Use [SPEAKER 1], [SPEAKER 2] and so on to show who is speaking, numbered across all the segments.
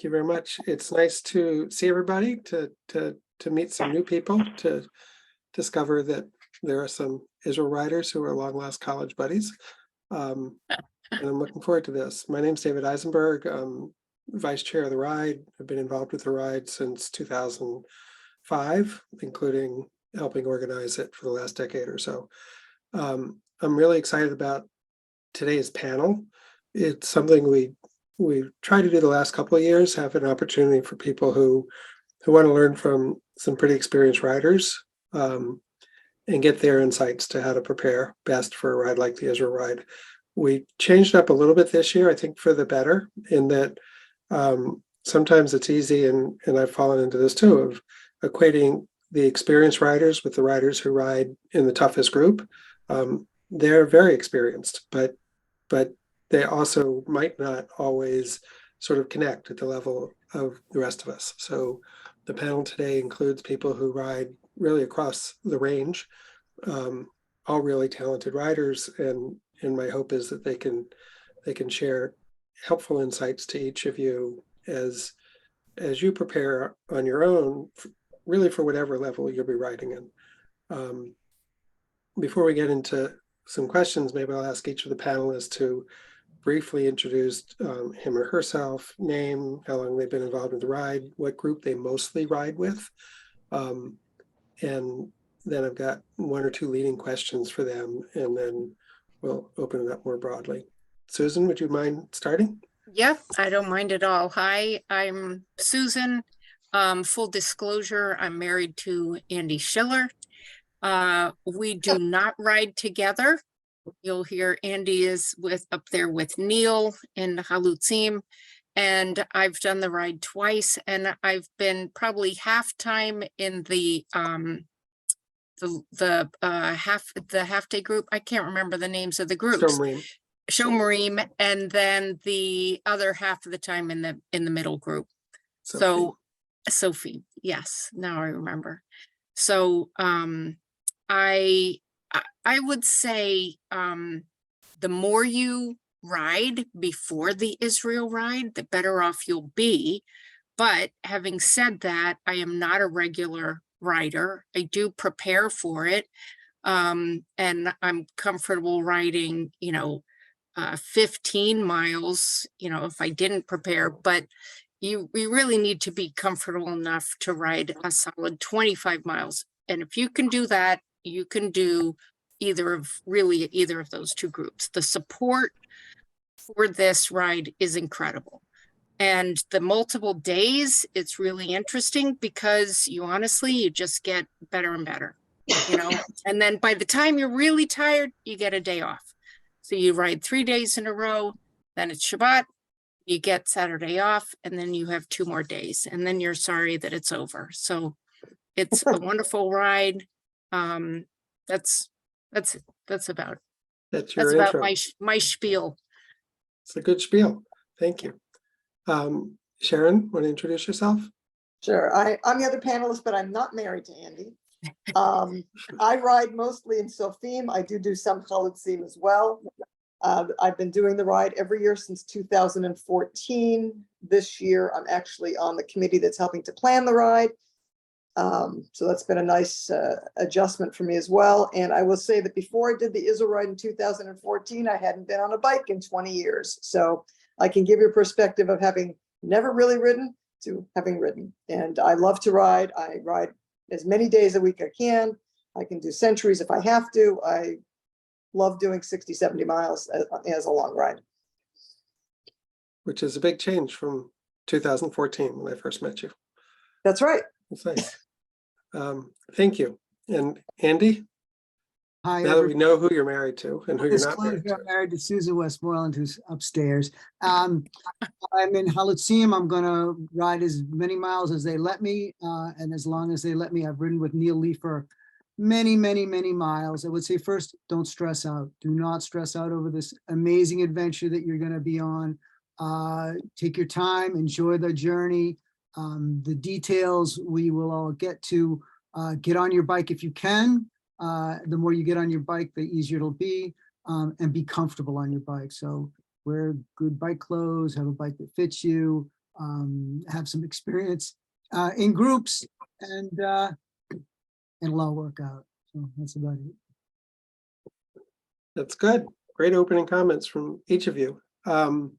[SPEAKER 1] Thank you very much. It's nice to see everybody, to meet some new people, to discover that there are some Israel riders who are long lost college buddies. And I'm looking forward to this. My name's David Eisenberg. I'm vice chair of the ride. I've been involved with the ride since 2005, including helping organize it for the last decade or so. I'm really excited about today's panel. It's something we tried to do the last couple of years, have an opportunity for people who want to learn from some pretty experienced riders, and get their insights to how to prepare best for a ride like the Israel ride. We changed up a little bit this year, I think for the better, in that sometimes it's easy, and I've fallen into this too, of equating the experienced riders with the riders who ride in the toughest group. They're very experienced, but they also might not always sort of connect at the level of the rest of us. So the panel today includes people who ride really across the range, all really talented riders, and my hope is that they can share helpful insights to each of you as you prepare on your own, really for whatever level you'll be riding in. Before we get into some questions, maybe I'll ask each of the panelists to briefly introduce him or herself, name, how long they've been involved with the ride, what group they mostly ride with. And then I've got one or two leading questions for them, and then we'll open it up more broadly. Susan, would you mind starting?
[SPEAKER 2] Yeah, I don't mind at all. Hi, I'm Susan. Full disclosure, I'm married to Andy Schiller. We do not ride together. You'll hear Andy is up there with Neil in Halutzim, and I've done the ride twice, and I've been probably half time in the half day group. I can't remember the names of the groups. Shomrim, and then the other half of the time in the middle group.
[SPEAKER 1] Sophie.
[SPEAKER 2] So Sophie, yes, now I remember. So I would say the more you ride before the Israel ride, the better off you'll be. But having said that, I am not a regular rider. I do prepare for it. And I'm comfortable riding, 15 miles, if I didn't prepare, but you really need to be comfortable enough to ride a solid 25 miles. And if you can do that, you can do either of those two groups. The support for this ride is incredible. And the multiple days, it's really interesting because you just get better and better, and then by the time you're really tired, you get a day off. So you ride 3 days in a row, then it's Shabbat, you get Saturday off, and then you have 2 more days, and then you're sorry that it's over. So it's a wonderful ride. That's about it.
[SPEAKER 1] That's your intro.
[SPEAKER 2] my spiel.
[SPEAKER 1] It's a good spiel. Thank you. Sharon, want to introduce yourself?
[SPEAKER 3] Sure. I'm the other panelist, but I'm not married to Andy. I ride mostly in Sofim. I do some Chalutzim as well. I've been doing the ride every year since 2014. This year, I'm actually on the committee that's helping to plan the ride. So that's been a nice adjustment for me as well. And I will say that before I did the Israel ride in 2014, I hadn't been on a bike in 20 years. So I can give you a perspective of having never really ridden to having ridden. And I love to ride. I ride as many days a week I can. I can do centuries if I have to. I love doing 60, 70 miles as a long ride.
[SPEAKER 1] Which is a big change from 2014 when I first met you.
[SPEAKER 3] That's right.
[SPEAKER 1] That's nice. Thank you. And Andy?
[SPEAKER 4] Hi,
[SPEAKER 1] now that we know who you're married to and who you're not married to.
[SPEAKER 4] I'm married to Susan Westmoreland, who's upstairs. I'm in Halutzim. I'm going to ride as many miles as they let me, and as long as they let me. I've ridden with Neil Lee for many, many, many miles. I would say first, don't stress out. Do not stress out over this amazing adventure that you're going to be on. Take your time, enjoy the journey. The details we will all get to. Get on your bike if you can. The more you get on your bike, the easier it'll be, and be comfortable on your bike. So wear good bike clothes, have a bike that fits you, have some experience in groups, and it'll all work out. So that's about it.
[SPEAKER 1] That's good. Great opening comments from each of you. I'm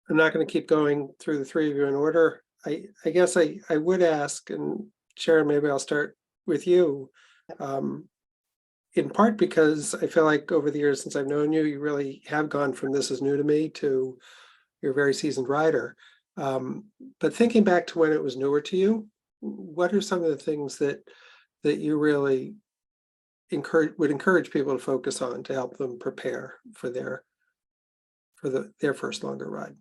[SPEAKER 1] not going to keep going through the three of you in order. I guess I would ask, and Sharon, maybe I'll start with you. In part because I feel like over the years since I've known you, you really have gone from this is new to me to you're a very seasoned rider. But thinking back to when it was newer to you, what are some of the things that you really would encourage people to focus on to help them prepare for their first longer ride?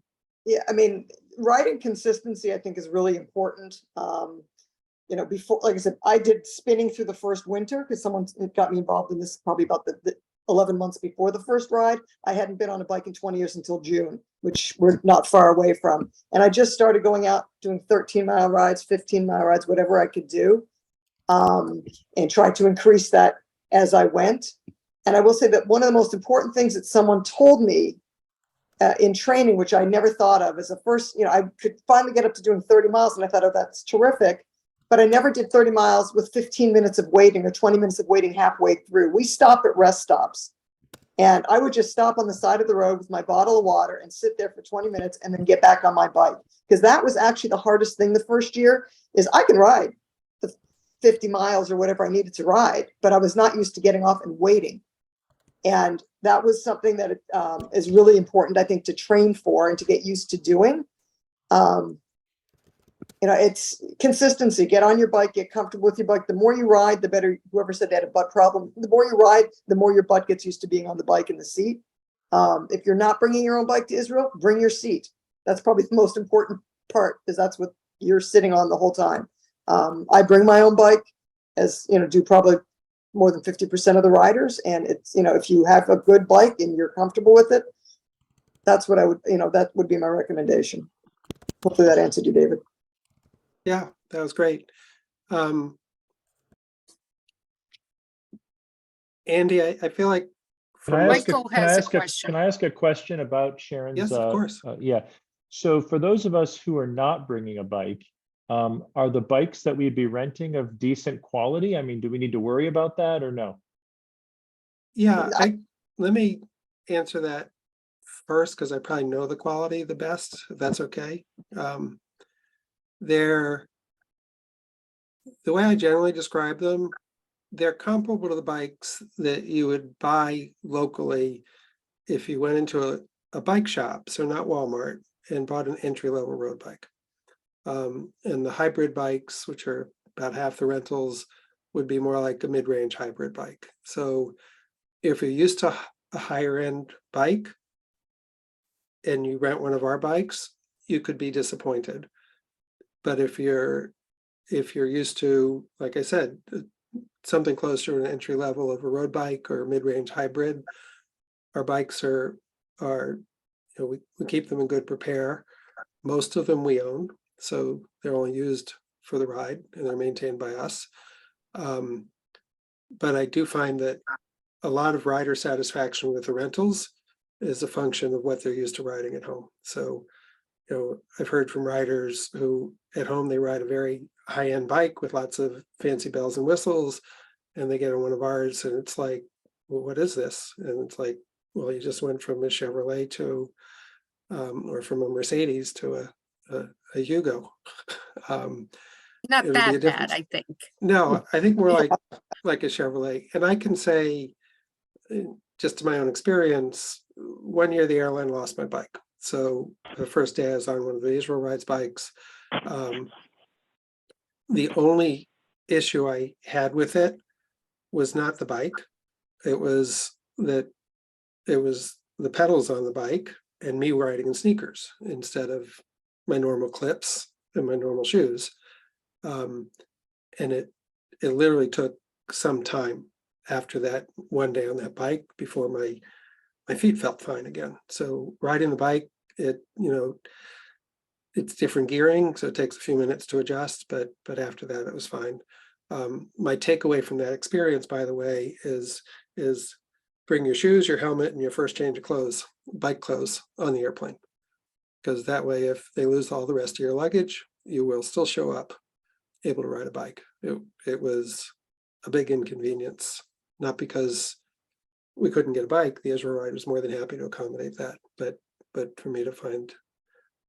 [SPEAKER 3] Yeah, I mean, riding consistency, I think, is really important. You know, before, like I said, I did spinning through the first winter because someone got me involved in this probably about the 11 months before the first ride. I hadn't been on a bike in 20 years until June, which we're not far away from. And I just started going out doing 13-mile rides, 15-mile rides, whatever I could do, and try to increase that as I went. And I will say that one of the most important things that someone told me in training, which I never thought of, as a first, you know, I could finally get up to doing 30 miles and I thought, oh, that's terrific. But I never did 30 miles with 15 minutes of waiting or 20 minutes of waiting halfway through. We stop at rest stops. And I would just stop on the side of the road with my bottle of water and sit there for 20 minutes and then get back on my bike. Because that was actually the hardest thing the first year is I can ride the 50 miles or whatever I needed to ride, but I was not used to getting off and waiting. And that was something that is really important, I think, to train for and to get used to doing. You know, it's consistency. Get on your bike, get comfortable with your bike. The more you ride, the better. Whoever said they had a butt problem, the more you ride, the more your butt gets used to being on the bike in the seat. If you're not bringing your own bike to Israel, bring your seat. That's probably the most important part because that's what you're sitting on the whole time. I bring my own bike, as you know, do probably more than 50% of the riders. And it's, you know, if you have a good bike and you're comfortable with it, that's what I would, you know, that would be my recommendation. Hopefully that answered you, David.
[SPEAKER 1] Yeah, that was great. Andy, I feel like
[SPEAKER 5] Can I ask
[SPEAKER 2] Michael
[SPEAKER 5] can I
[SPEAKER 2] has a
[SPEAKER 5] ask
[SPEAKER 2] question.
[SPEAKER 5] Can I ask a question about Sharon's?
[SPEAKER 1] Yes, of course.
[SPEAKER 5] Yeah. So for those of us who are not bringing a bike, are the bikes that we'd be renting of decent quality? I mean, do we need to worry about that or no?
[SPEAKER 1] Yeah, let me answer that first because I probably know the quality the best, if that's okay. The way I generally describe them, they're comparable to the bikes that you would buy locally if you went into a bike shop, so not Walmart, and bought an entry-level road bike. And the hybrid bikes, which are about half the rentals, would be more like a mid-range hybrid bike. So if you're used to a higher end bike and you rent one of our bikes, you could be disappointed. But if you're used to, like I said, something close to an entry level of a road bike or mid-range hybrid, our bikes are you know, we keep them in good repair. Most of them we own, so they're only used for the ride and they're maintained by us. But I do find that a lot of rider satisfaction with the rentals is a function of what they're used to riding at home. So, you know, I've heard from riders who at home they ride a very high-end bike with lots of fancy bells and whistles, and they get on one of ours and it's like, well, what is this? And it's like, well, you just went from a Chevrolet to or from a Mercedes to a Yugo.
[SPEAKER 2] Not
[SPEAKER 1] it would be a
[SPEAKER 2] that bad,
[SPEAKER 1] difference.
[SPEAKER 2] I think.
[SPEAKER 1] No, I think more like a Chevrolet. And I can say, just to my own experience, 1 year the airline lost my bike. So the first day I was on one of the Israel Rides bikes. The only issue I had with it was not the bike. It was the pedals on the bike and me riding in sneakers instead of my normal clips and my normal shoes. And it literally took some time after that one day on that bike before my feet felt fine again. So riding the bike, it's different gearing, so it takes a few minutes to adjust, but after that it was fine. My takeaway from that experience, by the way, is bring your shoes, your helmet, and your first change of clothes, bike clothes, on the airplane. Because that way, if they lose all the rest of your luggage, you will still show up able to ride a bike. It was a big inconvenience, not because we couldn't get a bike. The Israel Ride was more than happy to accommodate that, but for me to find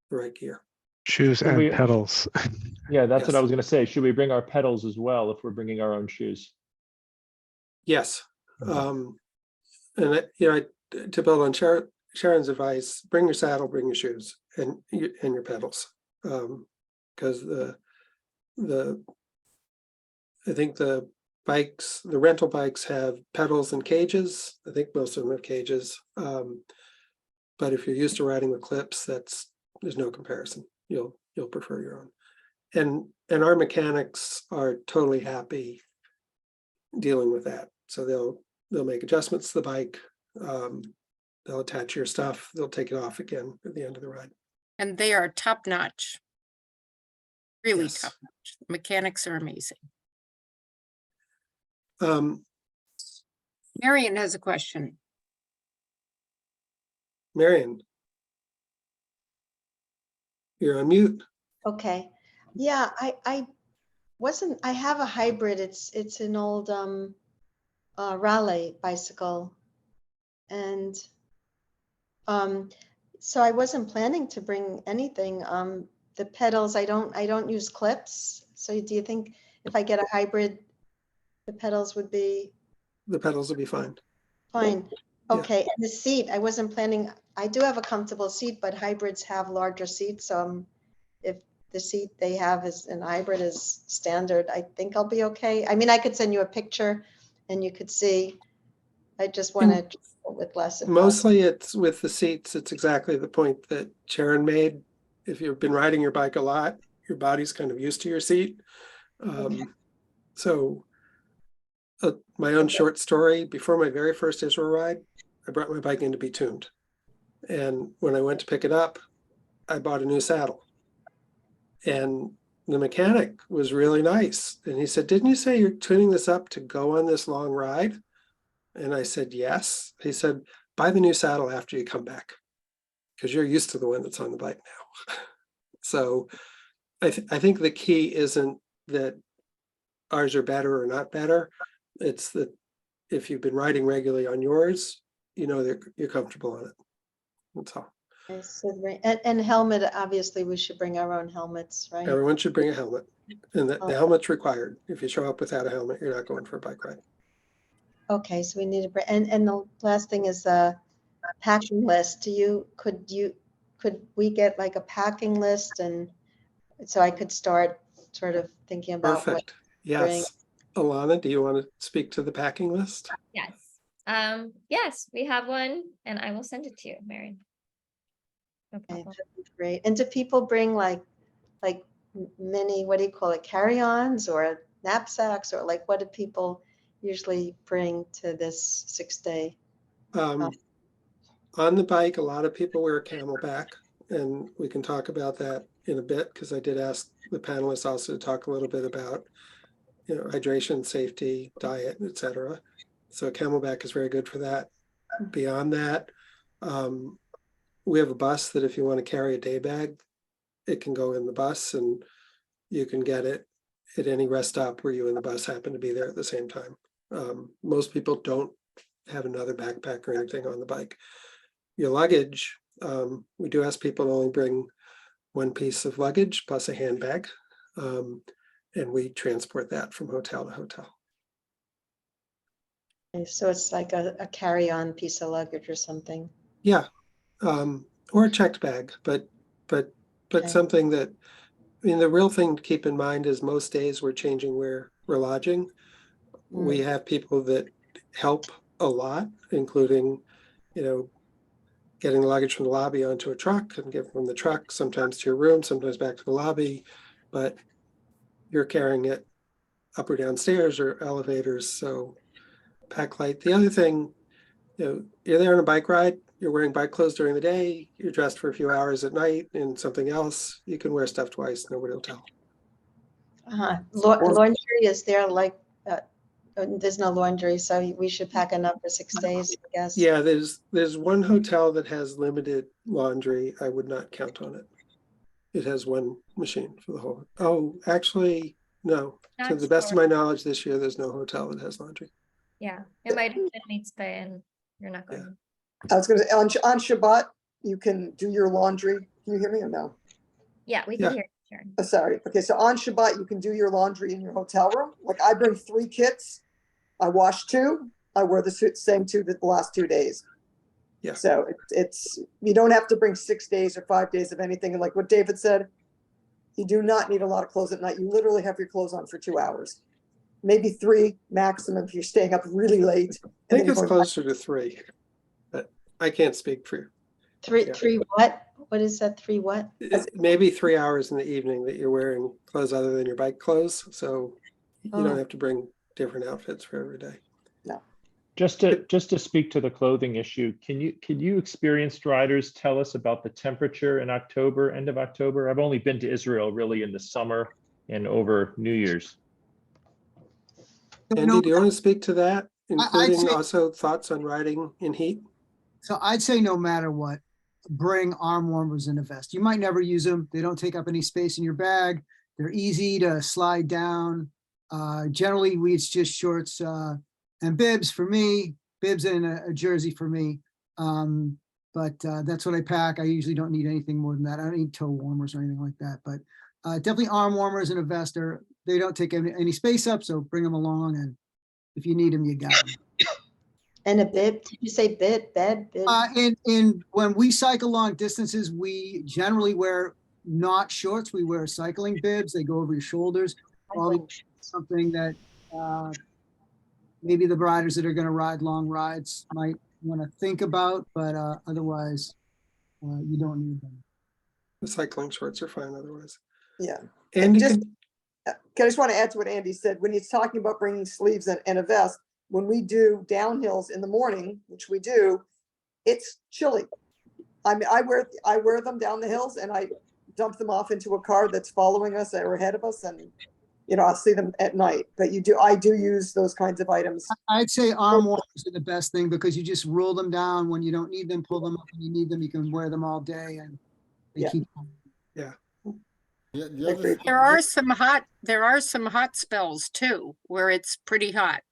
[SPEAKER 1] the right gear.
[SPEAKER 6] Shoes
[SPEAKER 5] Should
[SPEAKER 6] and
[SPEAKER 5] we-
[SPEAKER 6] pedals.
[SPEAKER 5] Yeah, that's what I
[SPEAKER 1] Yes.
[SPEAKER 5] was gonna say. Should we bring our pedals as well if we're bringing our own shoes?
[SPEAKER 1] Yes.
[SPEAKER 5] Mhm.
[SPEAKER 1] To build on Sharon's advice, bring your saddle, bring your shoes and your pedals. Because I think the rental bikes have pedals and cages. I think most of them have cages. But if you're used to riding with clips, there's no comparison. You'll prefer your own. And our mechanics are totally happy dealing with that. So they'll make adjustments to the bike. They'll attach your stuff. They'll take it off again at the end of the ride.
[SPEAKER 2] And they are top notch. Really
[SPEAKER 1] Yes.
[SPEAKER 2] top notch. Mechanics are amazing. Marion has a question.
[SPEAKER 1] Marion, you're on mute.
[SPEAKER 7] Okay, yeah, I have a hybrid. It's an old Raleigh bicycle. And so I wasn't planning to bring anything. The pedals, I don't use clips. So do you think if I get a hybrid, the pedals would be
[SPEAKER 1] The pedals will be fine.
[SPEAKER 7] fine?
[SPEAKER 1] Yeah.
[SPEAKER 7] Okay, and the seat, I wasn't planning, I do have a comfortable seat, but hybrids have larger seats. If the seat they have is an hybrid is standard, I think I'll be okay. I mean, I could send you a picture and you could see. I just want to with less. if possible.
[SPEAKER 1] Mostly it's with the seats. It's exactly the point that Sharon made. If you've been riding your bike a lot, your body's kind of used to your seat. So my own short story, before my very first Israel ride, I brought my bike in to be tuned. And when I went to pick it up, I bought a new saddle. And the mechanic was really nice. And he said, "Didn't you say you're tuning this up to go on this long ride?" And I said, "Yes." He said, "Buy the new saddle after you come back, because you're used to the one that's on the bike now." So I think the key isn't that ours are better or not better. It's that if you've been riding regularly on yours, you know that you're comfortable on it. That's all.
[SPEAKER 7] Okay, so and helmet, obviously we should bring our own helmets, right?
[SPEAKER 1] Everyone should bring a helmet, and the helmet's required. If you show up without a helmet, you're not going for a bike ride.
[SPEAKER 7] Okay, so we need to bring, and the last thing is the packing list. Could we get like a packing list, and so I could start sort of thinking about what
[SPEAKER 1] Perfect. Yes. Alana, do you want to speak to the packing list?
[SPEAKER 8] Yes. Yes, we have one and I will send it to you, Marion. No
[SPEAKER 7] Okay,
[SPEAKER 8] problem.
[SPEAKER 7] that'd be great. And do people bring like mini, what do you call it, carry-ons or knapsacks, or like what do people usually bring to this 6-day?
[SPEAKER 1] On the bike, a lot of people wear a Camelback, and we can talk about that in a bit, because I did ask the panelists also to talk a little bit about, hydration, safety, diet, etc. So a Camelback is very good for that. Beyond that, we have a bus that if you want to carry a day bag, it can go in the bus, and you can get it at any rest stop where you and the bus happen to be there at the same time. Most people don't have another backpack or anything on the bike. Your luggage, we do ask people to only bring one piece of luggage plus a handbag, and we transport that from hotel to hotel.
[SPEAKER 7] Okay, so it's like a carry-on piece of luggage or something.
[SPEAKER 1] Yeah, or a checked bag, but
[SPEAKER 7] Okay.
[SPEAKER 1] something that, the real thing to keep in mind is most days we're changing where we're lodging. We have people that help a lot, including, getting the luggage from the lobby onto a truck and get from the truck, sometimes to your room, sometimes back to the lobby, but you're carrying it up or downstairs or elevators, so pack light. The other thing, you're there on a bike ride, you're wearing bike clothes during the day, you're dressed for a few hours at night in something else, you can wear stuff twice, nobody will tell.
[SPEAKER 7] Laundry, is there like There's no laundry, so we should pack enough for 6 days, I guess.
[SPEAKER 1] Yeah, there's one hotel that has limited laundry. I would not count on it. It has one machine for the whole, oh, actually, no. To
[SPEAKER 8] Not
[SPEAKER 1] the best of
[SPEAKER 8] sure.
[SPEAKER 1] my knowledge, this year, there's no hotel that has laundry.
[SPEAKER 8] Yeah, it might have been meets pay and you're not
[SPEAKER 1] Yeah.
[SPEAKER 8] going.
[SPEAKER 3] I was gonna say, on Shabbat, you can do your laundry. Can you hear me or no?
[SPEAKER 8] Yeah, we
[SPEAKER 1] Yeah.
[SPEAKER 8] can hear you, Sharon.
[SPEAKER 3] Oh, sorry. Okay, so on Shabbat, you can do your laundry in your hotel room. Like I bring 3 kits. I wash 2. I wear the same 2 the last 2 days.
[SPEAKER 1] Yeah.
[SPEAKER 3] So it's, you don't have to bring 6 days or 5 days of anything. And like what David said, you do not need a lot of clothes at night. You literally have your clothes on for 2 hours. Maybe 3 maximum if you're staying up really late.
[SPEAKER 1] I
[SPEAKER 3] and
[SPEAKER 1] think
[SPEAKER 3] then
[SPEAKER 1] it's
[SPEAKER 3] you're going back.
[SPEAKER 1] closer to 3, but I can't speak for you. Yeah.
[SPEAKER 7] Three what? What is that? 3 what?
[SPEAKER 1] Maybe 3 hours in the evening that you're wearing clothes other than your bike clothes, so you
[SPEAKER 7] Oh.
[SPEAKER 1] don't have to bring different outfits for every day.
[SPEAKER 5] Just to speak to the clothing issue, can you experienced riders tell us about the temperature in October, end of October? I've only been to Israel really in the summer and over New Year's.
[SPEAKER 4] So
[SPEAKER 1] Andy,
[SPEAKER 4] no-
[SPEAKER 1] do you want to speak to that,
[SPEAKER 4] I'd
[SPEAKER 1] including
[SPEAKER 4] say-
[SPEAKER 1] also thoughts on riding in heat?
[SPEAKER 4] So I'd say no matter what, bring arm warmers and a vest. You might never use them. They don't take up any space in your bag. They're easy to slide down. Generally, it's just shorts and bibs for me, bibs and a jersey for me. But that's what I pack. I usually don't need anything more than that. I don't need toe warmers or anything like that. But definitely arm warmers and a vest they don't take any space up, so bring them along. And if you need them, you got them.
[SPEAKER 7] And a bib? Did you say bib, bed, bib?
[SPEAKER 4] When we cycle long distances, we generally wear not shorts. We wear cycling bibs. They go over your shoulders. Probably something that maybe the riders that are going to ride long rides might want to think about, but otherwise, you don't need them.
[SPEAKER 1] The cycling shorts are fine otherwise.
[SPEAKER 3] Yeah.
[SPEAKER 1] Andy,
[SPEAKER 3] Just- I just want to add to what Andy said. When he's talking about bringing sleeves and a vest, when we do downhills in the morning, which we do, it's chilly. I mean, I wear them down the hills and I dump them off into a car that's following us or ahead of us, and I'll see them at night. But I do use those kinds of items.
[SPEAKER 4] I'd say arm warmers are the best thing because you just roll them down when you don't need them, pull them up when you need them. You can wear them all day and they
[SPEAKER 3] Yeah.
[SPEAKER 4] keep.
[SPEAKER 6] The other
[SPEAKER 3] Agreed.
[SPEAKER 6] thing-
[SPEAKER 2] There are some hot spells too, where it's pretty hot.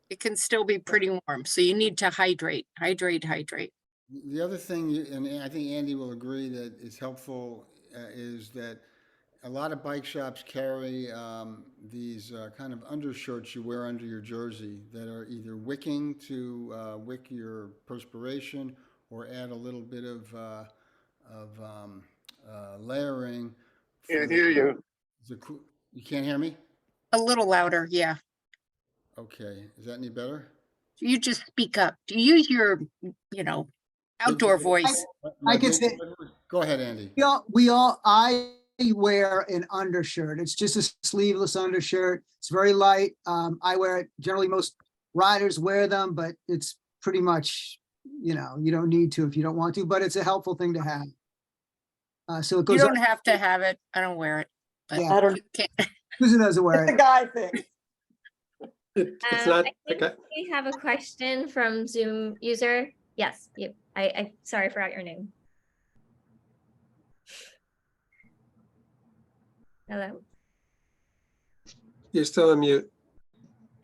[SPEAKER 2] It can still be pretty warm, so you need to hydrate.
[SPEAKER 6] The other thing, and I think Andy will agree that is helpful, is that a lot of bike shops carry these kind of undershirts you wear under your jersey that are either wicking to wick your perspiration or add a little bit of layering.
[SPEAKER 9] Can't hear you.
[SPEAKER 6] You can't hear me?
[SPEAKER 2] A little louder, yeah.
[SPEAKER 6] Okay, is that any better?
[SPEAKER 2] You just speak up. Use your, outdoor voice.
[SPEAKER 4] I can say-
[SPEAKER 6] Go ahead, Andy.
[SPEAKER 4] I wear an undershirt. It's just a sleeveless undershirt. It's very light. I wear it. Generally, most riders wear them, but it's pretty much, you don't need to if you don't want to, but it's a helpful thing to have. So it
[SPEAKER 2] You
[SPEAKER 4] goes up,
[SPEAKER 2] don't have to have it. I don't wear it. But
[SPEAKER 4] Yeah.
[SPEAKER 3] I don't,
[SPEAKER 2] you can-
[SPEAKER 4] Susan doesn't wear
[SPEAKER 3] it's a
[SPEAKER 4] it.
[SPEAKER 3] guy thing.
[SPEAKER 1] It's not,
[SPEAKER 8] I think
[SPEAKER 1] okay.
[SPEAKER 8] we have a question from Zoom user. Yes, you. I sorry, I forgot your name. Hello.
[SPEAKER 1] You're still on mute.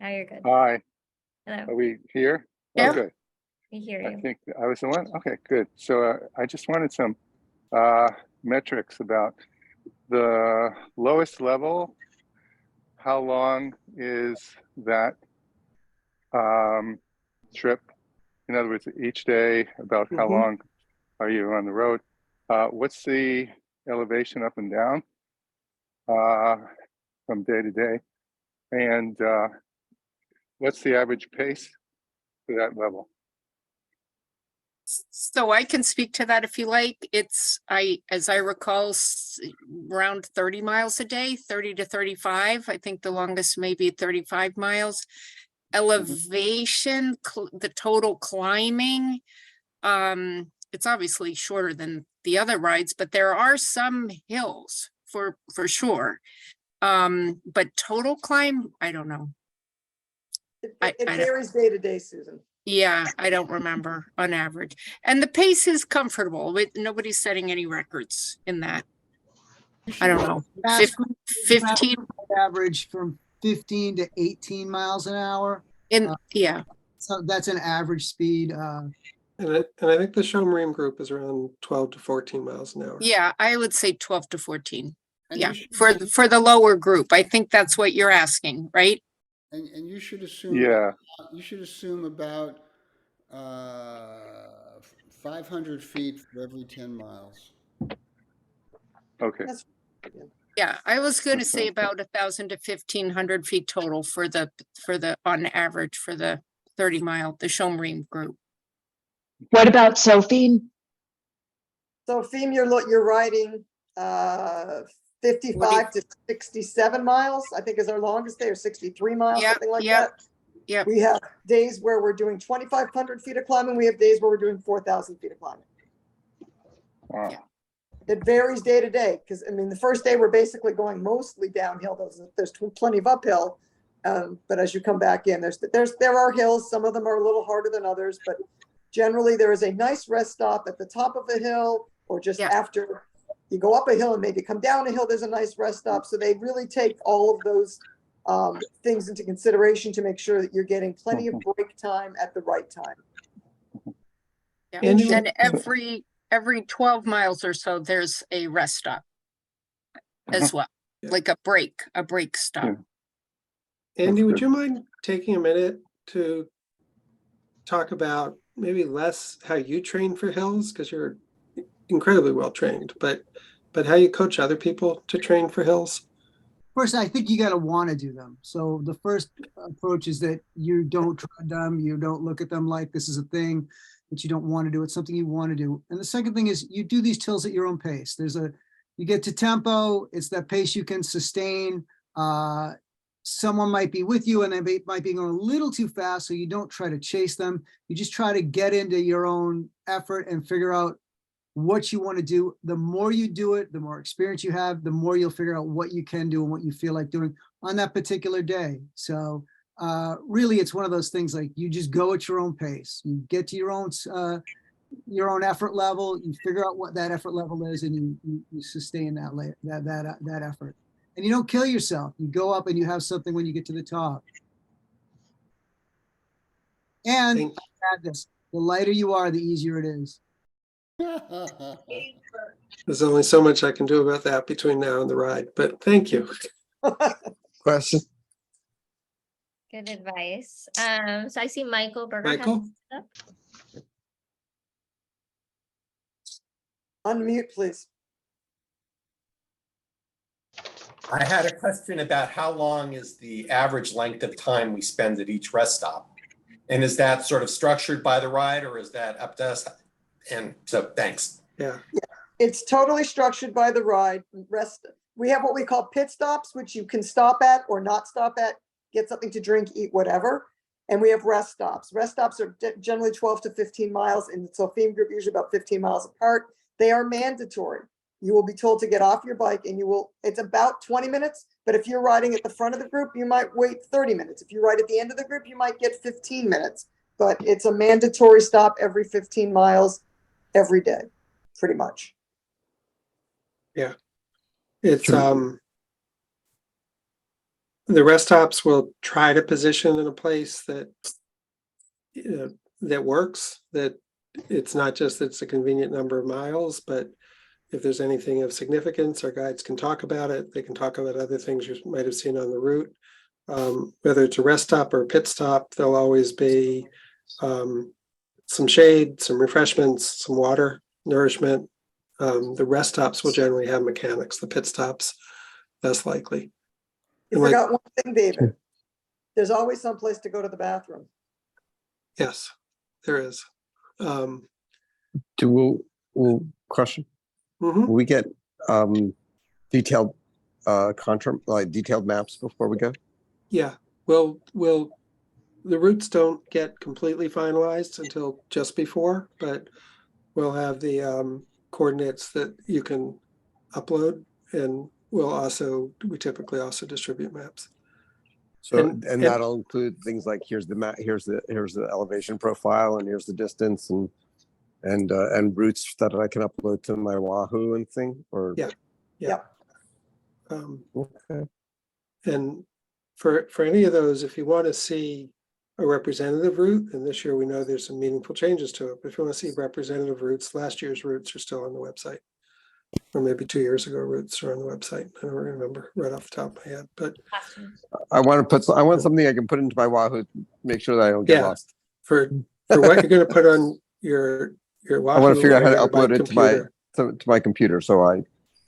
[SPEAKER 8] Now you're good.
[SPEAKER 9] Hi,
[SPEAKER 8] Hello.
[SPEAKER 9] are we here?
[SPEAKER 2] Yeah.
[SPEAKER 9] Oh, good.
[SPEAKER 8] We hear
[SPEAKER 9] I
[SPEAKER 8] you.
[SPEAKER 9] think I was the one. Okay, good. So I just wanted some metrics about the lowest level. How long is that trip? In other words, each day, about how
[SPEAKER 1] Mhm.
[SPEAKER 9] long are you on the road? What's the elevation up and down from day to day? And what's the average pace for that level?
[SPEAKER 2] So I can speak to that if you like. As I recall, around 30 miles a day, 30 to 35. I think the longest may be 35 miles. Elevation, the total climbing, it's obviously shorter than the other rides, but there are some hills for sure. But total climb, I don't know.
[SPEAKER 3] It
[SPEAKER 2] I don't-
[SPEAKER 3] varies day to day, Susan.
[SPEAKER 2] Yeah, I don't remember on average. And the pace is comfortable with nobody's setting any records in that. I don't know.
[SPEAKER 4] Fast
[SPEAKER 2] Fif-
[SPEAKER 4] group is
[SPEAKER 2] 15
[SPEAKER 4] average from 15 to 18 miles an hour.
[SPEAKER 2] in, yeah,
[SPEAKER 4] So that's an average speed.
[SPEAKER 1] And I think the Shomrim group is around 12 to 14 miles an hour.
[SPEAKER 2] yeah, I would say 12 to 14.
[SPEAKER 6] And
[SPEAKER 2] Yeah,
[SPEAKER 6] you should-
[SPEAKER 2] for the lower group. I think that's what you're asking, right?
[SPEAKER 6] And you should assume.
[SPEAKER 9] Yeah.
[SPEAKER 6] You should assume about 500 feet for every 10 miles.
[SPEAKER 9] Okay.
[SPEAKER 3] That's-
[SPEAKER 2] Yeah, I was gonna
[SPEAKER 9] That
[SPEAKER 2] say
[SPEAKER 9] sounds good.
[SPEAKER 2] about 1,000 to 1,500 feet total for the, on average, for the 30-mile, the Shomrim group.
[SPEAKER 10] What about Sophie?
[SPEAKER 3] So FEMA, you're riding 55 to 67 miles, I think is our longest day, or 63 miles,
[SPEAKER 2] Yep,
[SPEAKER 3] something like
[SPEAKER 2] yep,
[SPEAKER 3] that.
[SPEAKER 2] yep.
[SPEAKER 3] We have days where we're doing 2,500 feet of climbing. We have days where we're doing 4,000 feet of climbing.
[SPEAKER 9] Wow.
[SPEAKER 2] Yeah.
[SPEAKER 3] It varies day to day, because I mean, the first day we're basically going mostly downhill. There's plenty of uphill. But as you come back in, there are hills. Some of them are a little harder than others, but generally there is a nice rest stop at the top of a hill, or just
[SPEAKER 2] Yeah.
[SPEAKER 3] after you go up a hill and maybe come down a hill, there's a nice rest stop. So they really take all of those things into consideration to make sure that you're getting plenty of break time at the right time.
[SPEAKER 2] Yeah.
[SPEAKER 1] Andy,
[SPEAKER 2] And every 12 miles or so, there's a rest stop as well,
[SPEAKER 1] Yeah.
[SPEAKER 2] like a break stop.
[SPEAKER 9] Yeah.
[SPEAKER 1] Andy,
[SPEAKER 9] That's
[SPEAKER 1] would
[SPEAKER 9] good.
[SPEAKER 1] you mind taking a minute to talk about maybe less how you train for hills, because you're incredibly well trained, but how you coach other people to train for hills?
[SPEAKER 4] First, I think you got to want to do them. So the first approach is that you don't tread them, you don't look at them like this is a thing that you don't want to do. It's something you want to do. And the second thing is you do these tills at your own pace. You get to tempo, it's that pace you can sustain. Someone might be with you and they might be going a little too fast, so you don't try to chase them. You just try to get into your own effort and figure out what you want to do. The more you do it, the more experience you have, the more you'll figure out what you can do and what you feel like doing on that particular day. So really, it's one of those things, like you just go at your own pace. You get to your own effort level. You figure out what that effort level is, and you sustain that effort. And you don't kill yourself. You go up and you have something when you get to the top. And
[SPEAKER 1] Thank-
[SPEAKER 4] add this: the lighter you are, the easier it is.
[SPEAKER 1] There's only so much I can do about that between now and the ride, but thank you.
[SPEAKER 11] Question.
[SPEAKER 8] Good advice. So I see Michael Berger. has
[SPEAKER 1] Michael?
[SPEAKER 8] his hand up.
[SPEAKER 3] Unmute, please.
[SPEAKER 11] I had a question about how long is the average length of time we spend at each rest stop? And is that sort of structured by the ride, or is that up to us? And so, thanks.
[SPEAKER 1] Yeah,
[SPEAKER 3] It's totally structured by the ride. We have what we call pit stops, which you can stop at or not stop at, get something to drink, eat, whatever. And we have rest stops. Rest stops are generally 12 to 15 miles, in the Sophim group, usually about 15 miles apart. They are mandatory. You will be told to get off your bike, and it's about 20 minutes, but if you're riding at the front of the group, you might wait 30 minutes. If you ride at the end of the group, you might get 15 minutes, but it's a mandatory stop every 15 miles every day, pretty much.
[SPEAKER 1] it's, the rest stops will try to position in a place that that works, that it's not just that it's a convenient number of miles, but if there's anything of significance, our guides can talk about it. They can talk about other things you might have seen on the route. Whether it's a rest stop or a pit stop, there'll always be some shade, some refreshments, some water, nourishment. The rest stops will generally have mechanics. The pit stops, less likely.
[SPEAKER 3] You
[SPEAKER 1] And like-
[SPEAKER 3] forgot one thing, David. There's always some place to go to the bathroom.
[SPEAKER 1] Yes, there is.
[SPEAKER 11] Mm-hmm.
[SPEAKER 12] Question.
[SPEAKER 1] Mhm.
[SPEAKER 12] Will we get detailed detailed maps before we go?
[SPEAKER 1] Yeah, the routes don't get completely finalized until just before, but we'll have the coordinates that you can upload, and we typically also distribute maps.
[SPEAKER 12] So,
[SPEAKER 1] And-
[SPEAKER 12] and that'll include things like here's the elevation profile and here's the distance and routes that I can upload to my Wahoo and thing, or?
[SPEAKER 1] Yeah.
[SPEAKER 3] Yep.
[SPEAKER 12] Okay.
[SPEAKER 1] And for any of those, if you want to see a representative route, and this year we know there's some meaningful changes to it, but if you want to see representative routes, last year's routes are still on the website. Or maybe 2 years ago routes are on the website. I don't remember right off the top of my head, but
[SPEAKER 12] I want something I can put into my Wahoo, to make sure that I don't get
[SPEAKER 1] Yeah.
[SPEAKER 12] lost.
[SPEAKER 1] for what you're gonna put on your
[SPEAKER 12] I want
[SPEAKER 1] Wahoo
[SPEAKER 12] to figure out how to
[SPEAKER 1] or
[SPEAKER 12] upload it
[SPEAKER 1] computer,
[SPEAKER 12] to my computer so I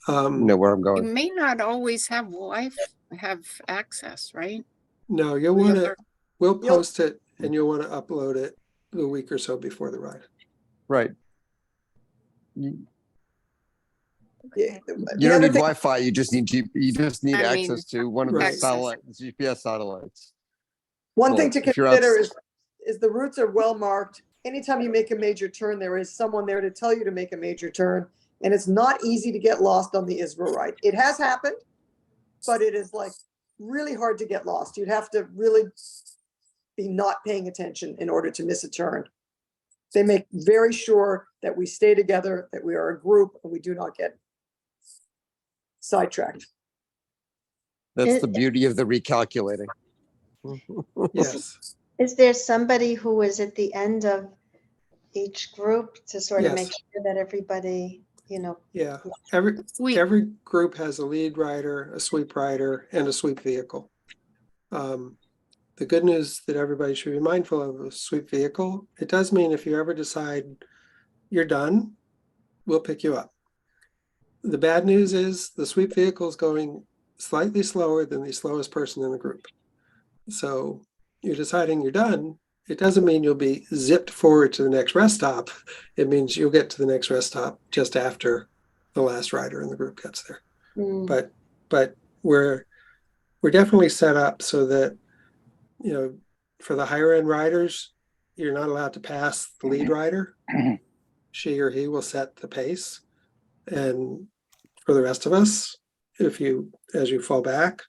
[SPEAKER 12] know where I'm
[SPEAKER 2] You
[SPEAKER 12] going.
[SPEAKER 2] may not always have have access, right?
[SPEAKER 1] No, you'll
[SPEAKER 2] The
[SPEAKER 1] wanna,
[SPEAKER 2] other-
[SPEAKER 1] we'll
[SPEAKER 3] You'll-
[SPEAKER 1] post it and you'll wanna upload it a week or so before the ride.
[SPEAKER 12] Right. You
[SPEAKER 3] Yeah,
[SPEAKER 12] you
[SPEAKER 3] the
[SPEAKER 12] don't
[SPEAKER 3] other
[SPEAKER 12] need
[SPEAKER 3] thing-
[SPEAKER 12] Wi-Fi. You just need
[SPEAKER 2] I mean,
[SPEAKER 12] access to one of the
[SPEAKER 1] Right.
[SPEAKER 12] GPS satellites.
[SPEAKER 3] One
[SPEAKER 12] Well,
[SPEAKER 3] thing to
[SPEAKER 12] if you're
[SPEAKER 3] consider
[SPEAKER 12] outs-
[SPEAKER 3] is the routes are well marked. Anytime you make a major turn, there is someone there to tell you to make a major turn. And it's not easy to get lost on the Israel ride. It has happened, but it is like really hard to get lost. You'd have to really be not paying attention in order to miss a turn. They make very sure that we stay together, that we are a group, and we do not get sidetracked.
[SPEAKER 12] That's the beauty of the recalculating.
[SPEAKER 1] Yes,
[SPEAKER 7] Is there somebody who is at the end of each group to sort of make
[SPEAKER 1] Yes.
[SPEAKER 7] sure that everybody,
[SPEAKER 1] yeah. Every
[SPEAKER 2] We,
[SPEAKER 1] every group has a lead rider, a sweep rider, and a sweep vehicle. The good news that everybody should be mindful of a sweep vehicle, it does mean if you ever decide you're done, we'll pick you up. The bad news is the sweep vehicle is going slightly slower than the slowest person in the group. So you're deciding you're done. It doesn't mean you'll be zipped forward to the next rest stop. It means you'll get to the next rest stop just after the last rider in the group gets there. But we're definitely set up so that, for the higher end riders, you're not allowed to pass the lead rider. She or he will set the pace. And for the rest of us, as you fall back,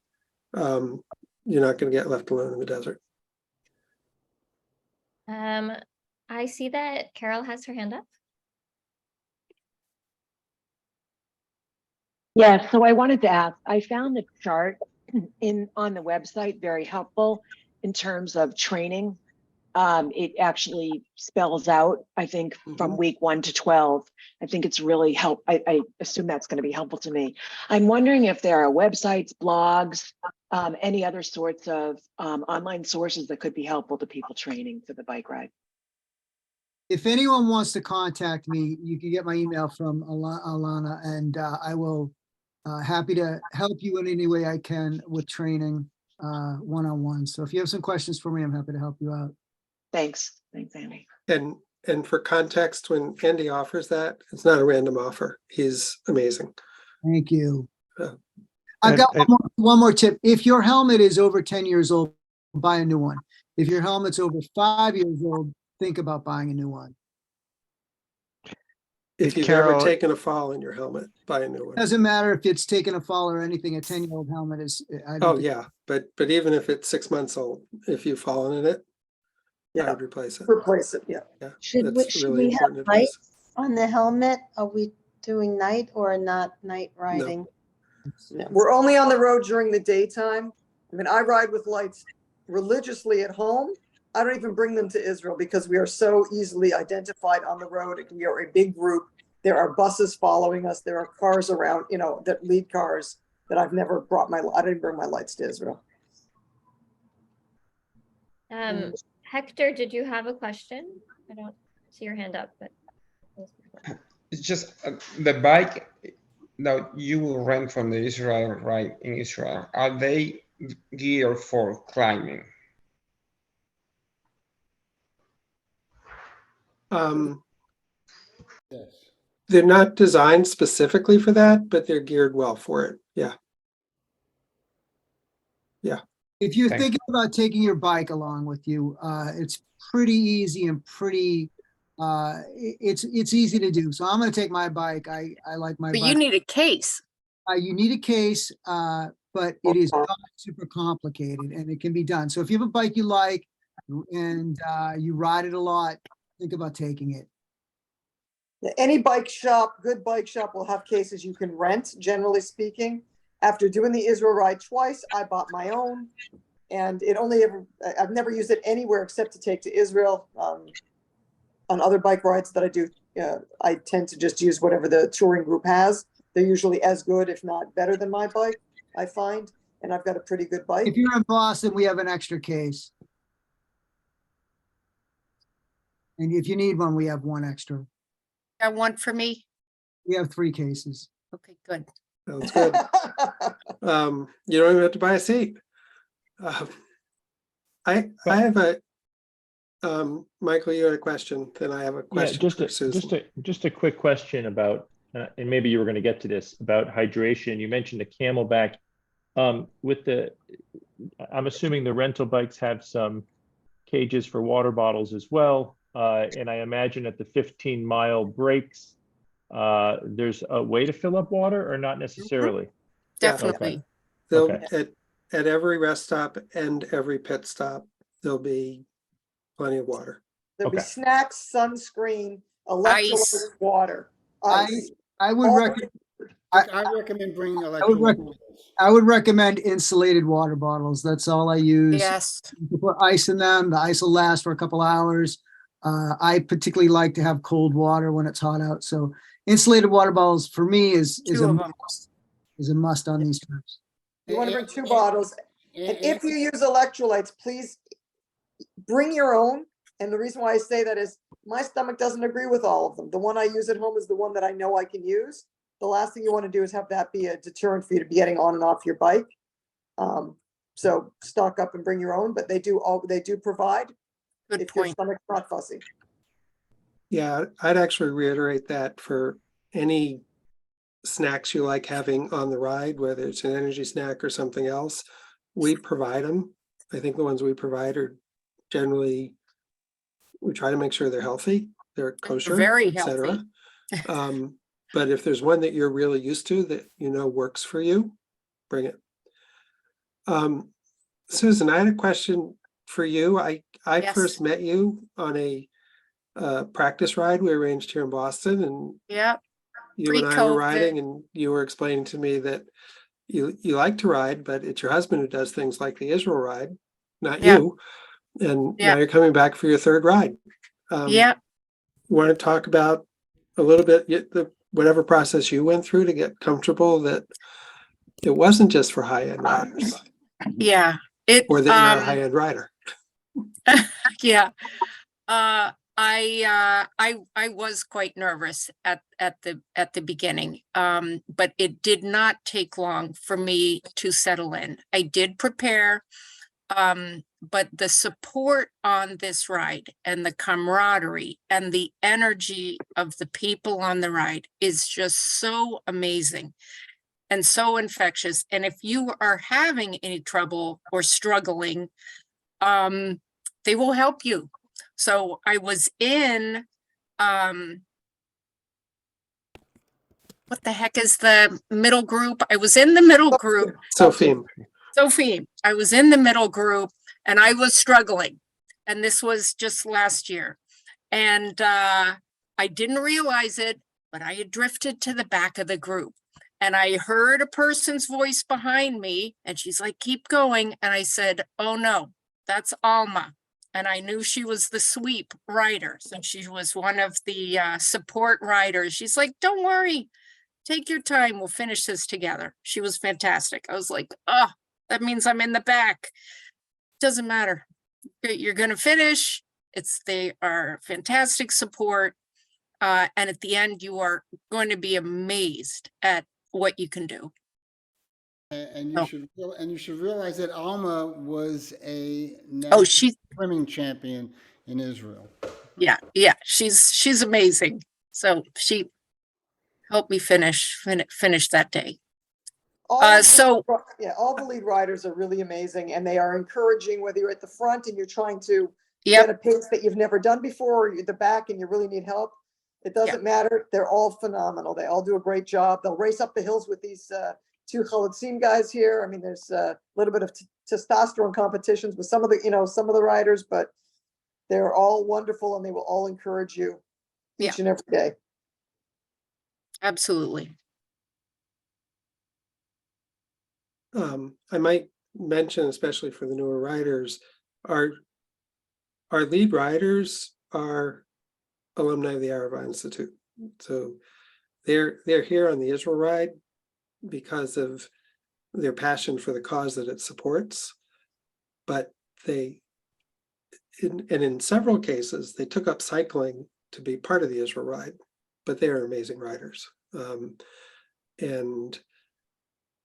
[SPEAKER 1] you're not going to get left alone in the desert.
[SPEAKER 8] I see that Carol has her hand up.
[SPEAKER 10] Yeah, so I wanted to ask, I found the chart on the website very helpful in terms of training. It actually spells out, I think, from week 1 to 12. I think it's really I assume that's going to be helpful to me. I'm wondering if there are websites, blogs, any other sorts of online sources that could be helpful to people training for the bike ride.
[SPEAKER 4] If anyone wants to contact me, you can get my email from Alana, and I will happy to help you in any way I can with training one-on-one. So if you have some questions for me, I'm happy to help you out.
[SPEAKER 10] Thanks, Andy.
[SPEAKER 1] And for context, when Andy offers that, it's not a random offer. He's amazing.
[SPEAKER 4] Thank you.
[SPEAKER 1] Yeah.
[SPEAKER 4] I've got
[SPEAKER 5] And-
[SPEAKER 4] one more tip. If your helmet is over 10 years old, buy a new one. If your helmet's over 5 years old, think about buying a new one.
[SPEAKER 1] If you've
[SPEAKER 5] Carol-
[SPEAKER 1] ever taken a fall in your helmet, buy a new one.
[SPEAKER 4] Doesn't matter if it's taken a fall or anything, a 10-year-old helmet is. I don't
[SPEAKER 1] Oh,
[SPEAKER 4] think-
[SPEAKER 1] yeah, but even if it's 6 months old, if you've fallen in it, I
[SPEAKER 3] Yeah,
[SPEAKER 1] would replace it.
[SPEAKER 3] replace it, yeah.
[SPEAKER 1] Yeah,
[SPEAKER 7] should
[SPEAKER 1] that's
[SPEAKER 7] we
[SPEAKER 1] really
[SPEAKER 7] have
[SPEAKER 1] important
[SPEAKER 7] lights
[SPEAKER 1] advice.
[SPEAKER 7] on the helmet? Are we doing night or not night riding?
[SPEAKER 3] Yeah, we're only on the road during the daytime. I mean, I ride with lights religiously at home. I don't even bring them to Israel because we are so easily identified on the road. We are a big group. There are buses following us. There are cars around, that lead cars that I've never I didn't bring my lights to Israel.
[SPEAKER 8] Hector, did you have a question? I don't see your hand up, but.
[SPEAKER 13] It's just the bike that you will rent from the Israel ride in Israel. Are they geared for climbing?
[SPEAKER 6] Yes.
[SPEAKER 1] They're not designed specifically for that, but they're geared well for it. Yeah.
[SPEAKER 4] If you're
[SPEAKER 13] Thanks.
[SPEAKER 4] thinking about taking your bike along with you, it's pretty easy and pretty, it's easy to do. So I'm gonna take my bike. I like my
[SPEAKER 2] but you
[SPEAKER 4] bike.
[SPEAKER 2] need a case.
[SPEAKER 4] You need a case, but it is not super complicated and it can be done. So if you have a bike you like and you ride it a lot, think about taking it.
[SPEAKER 3] Any bike shop, good bike shop will have cases you can rent, generally speaking. After doing the Israel ride twice, I bought my own. And I've never used it anywhere except to take to Israel. On other bike rides that I do, I tend to just use whatever the touring group has. They're usually as good, if not better than my bike, I find. And I've got a pretty good bike.
[SPEAKER 4] If you're in Boston, we have an extra case. And if you need one, we have one extra.
[SPEAKER 2] Got one for me?
[SPEAKER 4] We have 3 cases.
[SPEAKER 2] Okay, good.
[SPEAKER 1] Sounds good. You don't even have to buy a seat. I have a, Michael, you had a question, then I have a
[SPEAKER 5] Yeah,
[SPEAKER 1] question for Susan.
[SPEAKER 5] just a quick question about, and maybe you were going to get to this, about hydration. You mentioned the Camelback. I'm assuming the rental bikes have some cages for water bottles as well. And I imagine at the 15-mile breaks, there's a way to fill up water or not necessarily?
[SPEAKER 1] Yeah.
[SPEAKER 2] Definitely.
[SPEAKER 1] They'll,
[SPEAKER 5] Okay.
[SPEAKER 1] at every rest stop and every pit stop, there'll be plenty of water.
[SPEAKER 3] There'll be
[SPEAKER 5] Okay.
[SPEAKER 3] snacks, sunscreen, electrolyte,
[SPEAKER 2] Ice.
[SPEAKER 3] water, ice.
[SPEAKER 4] I would
[SPEAKER 3] All
[SPEAKER 4] recommend,
[SPEAKER 6] I recommend bringing
[SPEAKER 4] would
[SPEAKER 6] electrolyte.
[SPEAKER 4] I would recommend insulated water bottles. That's all I use.
[SPEAKER 2] Yes.
[SPEAKER 4] You put ice in them. The ice will last for a couple hours. I particularly like to have cold water when it's hot out. So insulated water bottles for me is
[SPEAKER 2] 2 of them.
[SPEAKER 4] a must on these trips.
[SPEAKER 3] You want to bring 2 bottles. And if you use electrolytes, please bring your own. And the reason why I say that is my stomach doesn't agree with all of them. The one I use at home is the one that I know I can use. The last thing you want to do is have that be a deterrent for you to be getting on and off your bike. So stock up and bring your own, but they do provide
[SPEAKER 2] Good
[SPEAKER 3] if your
[SPEAKER 2] point.
[SPEAKER 3] stomach's not fussy.
[SPEAKER 1] Yeah, I'd actually reiterate that for any snacks you like having on the ride, whether it's an energy snack or something else, we provide them. I think the ones we provide are generally, we try to make sure they're healthy, they're kosher,
[SPEAKER 2] very
[SPEAKER 1] et cetera.
[SPEAKER 2] healthy.
[SPEAKER 1] But if there's one that you're really used to that you know works for you, bring it. Susan, I had a question for you. I
[SPEAKER 2] Yes.
[SPEAKER 1] first met you on a practice ride we arranged here in Boston, and
[SPEAKER 2] Yeah.
[SPEAKER 1] you and I were
[SPEAKER 2] Pre-COVID.
[SPEAKER 1] riding, and you were explaining to me that you like to ride, but it's your husband who does things like the Israel ride, not
[SPEAKER 2] Yeah.
[SPEAKER 1] you. And
[SPEAKER 2] Yeah.
[SPEAKER 1] now you're coming back for your 3rd ride.
[SPEAKER 2] Yeah.
[SPEAKER 1] Want to talk about a little bit whatever process you went through to get comfortable that it wasn't just for high-end riders,
[SPEAKER 2] Yeah.
[SPEAKER 1] or that you're not a high-end rider?
[SPEAKER 2] Yeah. I was quite nervous at the beginning. But it did not take long for me to settle in. I did prepare. But the support on this ride and the camaraderie and the energy of the people on the ride is just so amazing and so infectious. And if you are having any trouble or struggling, they will help you. So I was in, what the heck is the middle group? I was in the middle group.
[SPEAKER 1] Sophie,
[SPEAKER 2] Sophie, I was in the middle group and I was struggling. And this was just last year. And I didn't realize it, but I had drifted to the back of the group. And I heard a person's voice behind me and she's like, keep going. And I said, oh no, that's Alma. And I knew she was the sweep rider. So she was one of the support riders. She's like, don't worry, take your time. We'll finish this together. She was fantastic. I was like, oh, that means I'm in the back. Doesn't matter. You're going to finish. They are fantastic support. And at the end, you are going to be amazed at what you can do.
[SPEAKER 6] And you should realize that Alma was a
[SPEAKER 2] She's
[SPEAKER 6] swimming champion in Israel.
[SPEAKER 2] Yeah, she's amazing. So she helped me finish that day.
[SPEAKER 3] All the lead riders are really amazing, and they are encouraging, whether you're at the front and you're trying to get a pace that you've never done before, or you're at the back and you really need help. It doesn't matter. They're all phenomenal. They all do a great job. They'll race up the hills with these two Chalutzim guys here. I mean, there's a little bit of testosterone competitions with some of the riders, but they're all wonderful and they will all encourage you
[SPEAKER 2] Yeah.
[SPEAKER 3] each and every day.
[SPEAKER 2] Absolutely.
[SPEAKER 1] I might mention, especially for the newer riders, our lead riders are alumni of the Arava Institute. So they're here on the Israel ride because of their passion for the cause that it supports. But in several cases, they took up cycling to be part of the Israel ride, but they are amazing riders. And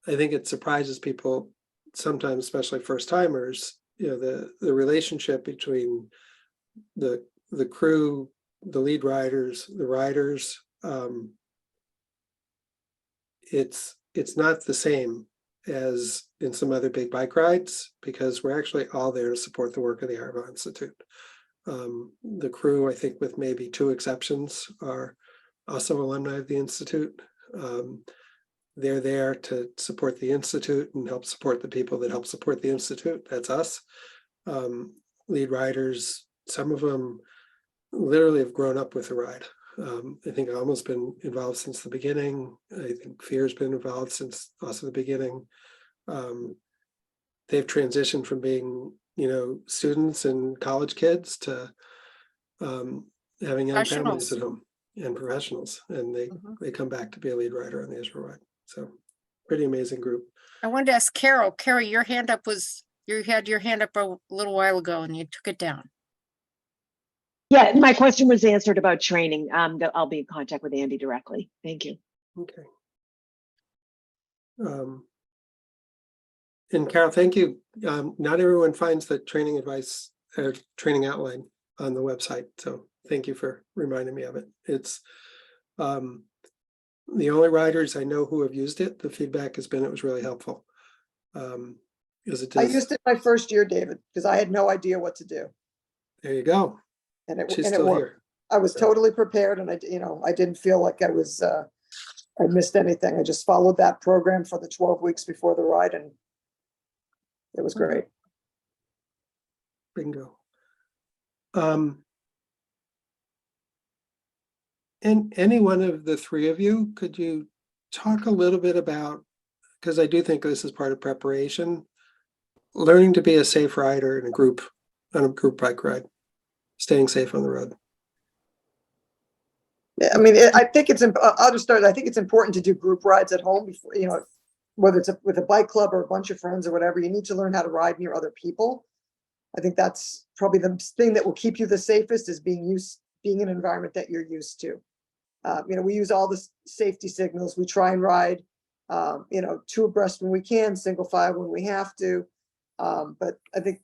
[SPEAKER 1] I think it surprises people sometimes, especially first timers, the relationship between the crew, the lead riders, the riders. It's not the same as in some other big bike rides because we're actually all there to support the work of the Arava Institute. The crew, I think with maybe 2 exceptions, are also alumni of the Institute. They're there to support the Institute and help support the people that help support the Institute. That's us. Lead riders, some of them literally have grown up with the ride. I think Alma's been involved since the beginning. I think Fear's been involved since also the beginning. They've transitioned from being, students and college kids to having young families
[SPEAKER 2] Professionals.
[SPEAKER 1] at home and professionals, and they come back to be a lead rider on the Israel ride. So pretty amazing group.
[SPEAKER 2] I wanted to ask Carol. Carol, you had your hand up a little while ago and you took it down.
[SPEAKER 10] Yeah, my question was answered about training. I'll be in contact with Andy directly. Thank you.
[SPEAKER 1] Okay. And Carol, thank you. Not everyone finds the training advice or training outline on the website. So thank you for reminding me of it. It's the only riders I know who have used it. The feedback has been it was really helpful. Because it
[SPEAKER 3] I
[SPEAKER 1] does,
[SPEAKER 3] used it my first year, David, because I had no idea what to do.
[SPEAKER 1] there you go.
[SPEAKER 3] And it
[SPEAKER 1] She's
[SPEAKER 3] and it
[SPEAKER 1] still
[SPEAKER 3] worked.
[SPEAKER 1] here.
[SPEAKER 3] I was totally prepared and I didn't feel like I missed anything. I just followed that program for the 12 weeks before the ride and it was great.
[SPEAKER 1] Bingo. And any one of the 3 of you, could you talk a little bit about, because I do think this is part of preparation, learning to be a safe rider in a group, on a group bike ride, staying safe on the road.
[SPEAKER 3] Yeah, I mean, I think I'll just start. I think it's important to do group rides at home before, whether it's with a bike club or a bunch of friends or whatever, you need to learn how to ride near other people. I think that's probably the thing that will keep you the safest is being in an environment that you're used to. We use all the safety signals. We try and ride, 2 abreast when we can, single file when we have to. But I think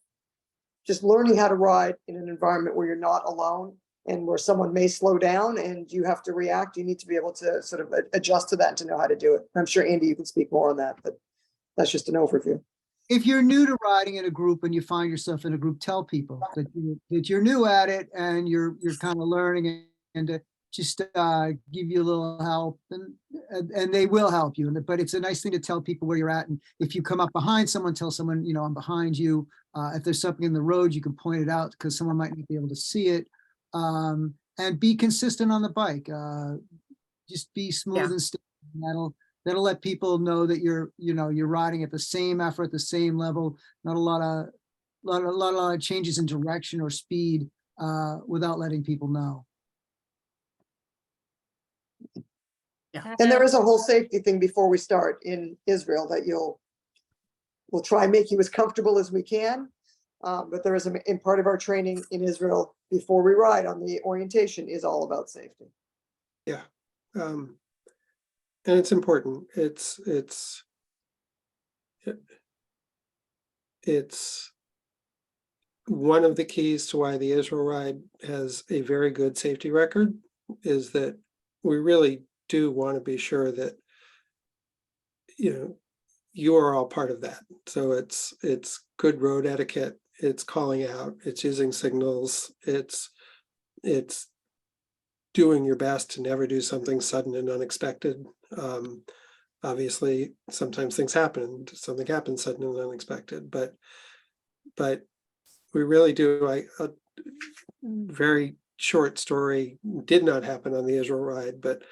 [SPEAKER 3] just learning how to ride in an environment where you're not alone and where someone may slow down and you have to react, you need to be able to sort of adjust to that and to know how to do it. I'm sure, Andy, you can speak more on that, but that's just an overview.
[SPEAKER 4] If you're new to riding in a group and you find yourself in a group, tell people that you're new at it and you're kind of learning and to just give you a little help and they will help you. But it's a nice thing to tell people where you're at. And if you come up behind someone, tell someone, I'm behind you. If there's something in the road, you can point it out because someone might not be able to see it. And be consistent on the bike. Just be smooth and steady. That'll let people know that you're riding at the same effort, at the same level. Not a lot of changes in direction or speed without letting people know.
[SPEAKER 3] And there is a whole safety thing before we start in Israel that we'll try and make you as comfortable as we can. But there is in part of our training in Israel before we ride on the orientation is all about safety.
[SPEAKER 1] Yeah. And it's important. It's one of the keys to why the Israel ride has a very good safety record is that we really do want to be sure that you are all part of that. So it's good road etiquette, it's calling out, it's using signals, it's doing your best to never do something sudden and unexpected. Obviously, sometimes things happen, something happens sudden and unexpected, but we really do. A very short story did not happen on the Israel ride, but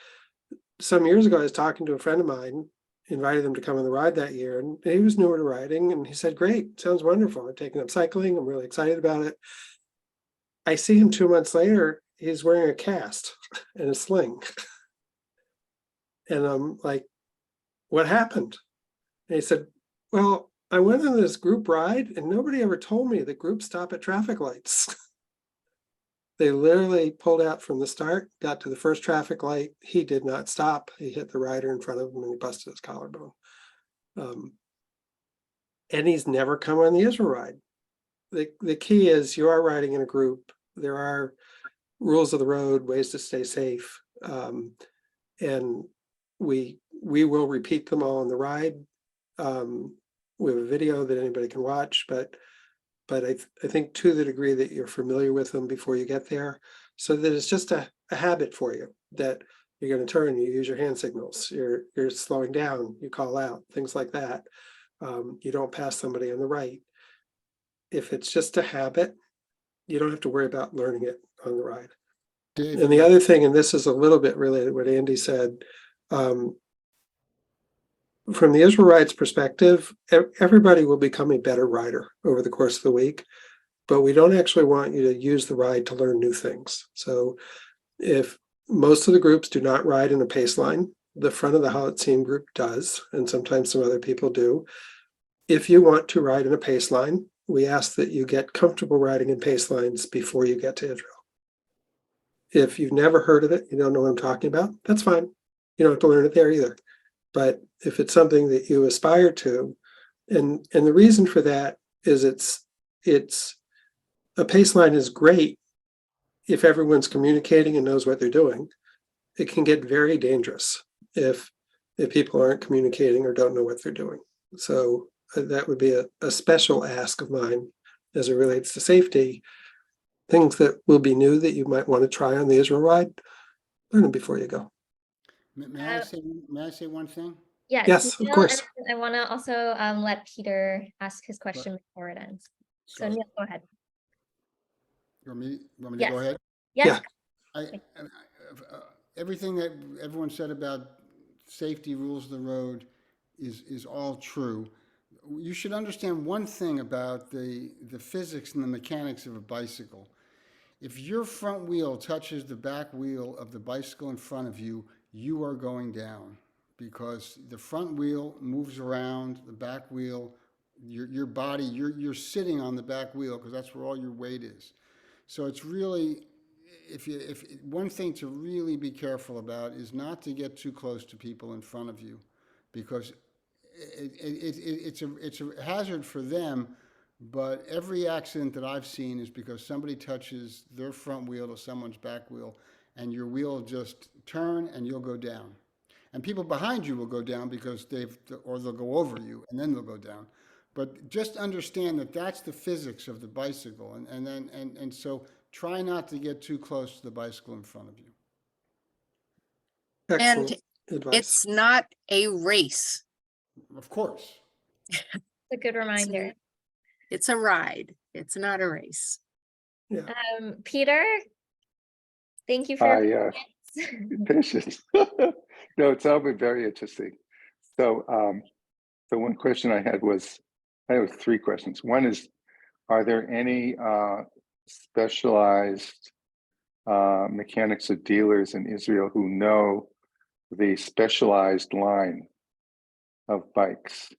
[SPEAKER 1] some years ago, I was talking to a friend of mine, invited him to come on the ride that year, and he was newer to riding, and he said, "Great, sounds wonderful. I'm taking up cycling. I'm really excited about it." I see him 2 months later, he's wearing a cast and a sling. And I'm like, "What happened?" And he said, "Well, I went on this group ride and nobody ever told me that groups stop at traffic lights." They literally pulled out from the start, got to the first traffic light. He did not stop. He hit the rider in front of him and he busted his collarbone. And he's never come on the Israel ride. The key is you are riding in a group. There are rules of the road, ways to stay safe. And we will repeat them all on the ride. We have a video that anybody can watch, but I think to the degree that you're familiar with them before you get there, so that it's just a habit for you, that you're going to turn, you use your hand signals, you're slowing down, you call out, things like that. You don't pass somebody on the right. If it's just a habit, you don't have to worry about learning it on the ride.
[SPEAKER 6] Dave,
[SPEAKER 1] And the other thing, and this is a little bit related to what Andy said, from the Israel ride's perspective, everybody will become a better rider over the course of the week, but we don't actually want you to use the ride to learn new things. So if most of the groups do not ride in a pace line, the front of the Holocene group does, and sometimes some other people do. If you want to ride in a pace line, we ask that you get comfortable riding in pace lines before you get to Israel. If you've never heard of it, you don't know what I'm talking about, that's fine. You don't have to learn it there either. But if it's something that you aspire to, and the reason for that is it's a pace line is great if everyone's communicating and knows what they're doing. It can get very dangerous if people aren't communicating or don't know what they're doing. So that would be a special ask of mine as it relates to safety. Things that will be new that you might want to try on the Israel ride, learn them before you go.
[SPEAKER 6] May I say one thing?
[SPEAKER 1] Yes, of
[SPEAKER 8] Neil,
[SPEAKER 1] course.
[SPEAKER 8] and I want to also let Peter ask his question before it ends. So
[SPEAKER 6] Sorry.
[SPEAKER 8] Neil, go ahead.
[SPEAKER 6] You want me to
[SPEAKER 8] Yes.
[SPEAKER 6] go ahead?
[SPEAKER 8] Yes.
[SPEAKER 6] Everything that everyone said about safety rules of the road is all true. You should understand one thing about the physics and the mechanics of a bicycle. If your front wheel touches the back wheel of the bicycle in front of you, you are going down, because the front wheel moves around the back wheel. Your body, you're sitting on the back wheel because that's where all your weight is. So it's really, if one thing to really be careful about is not to get too close to people in front of you, because it's a hazard for them. But every accident that I've seen is because somebody touches their front wheel to someone's back wheel, and your wheel will just turn and you'll go down. And people behind you will go down because or they'll go over you and then they'll go down. But just understand that that's the physics of the bicycle. And so try not to get too close to the bicycle in front of you.
[SPEAKER 1] Excellent
[SPEAKER 2] And
[SPEAKER 1] advice.
[SPEAKER 2] it's not a race.
[SPEAKER 6] Of course.
[SPEAKER 8] It's a good reminder.
[SPEAKER 2] It's a ride. It's not a race.
[SPEAKER 1] Yeah.
[SPEAKER 8] Peter, thank you for your
[SPEAKER 9] Patience. No, it's all been very interesting. So, the one question I had was, I have three questions. One is, are there any specialized mechanics or dealers in Israel who know the specialized line of bikes?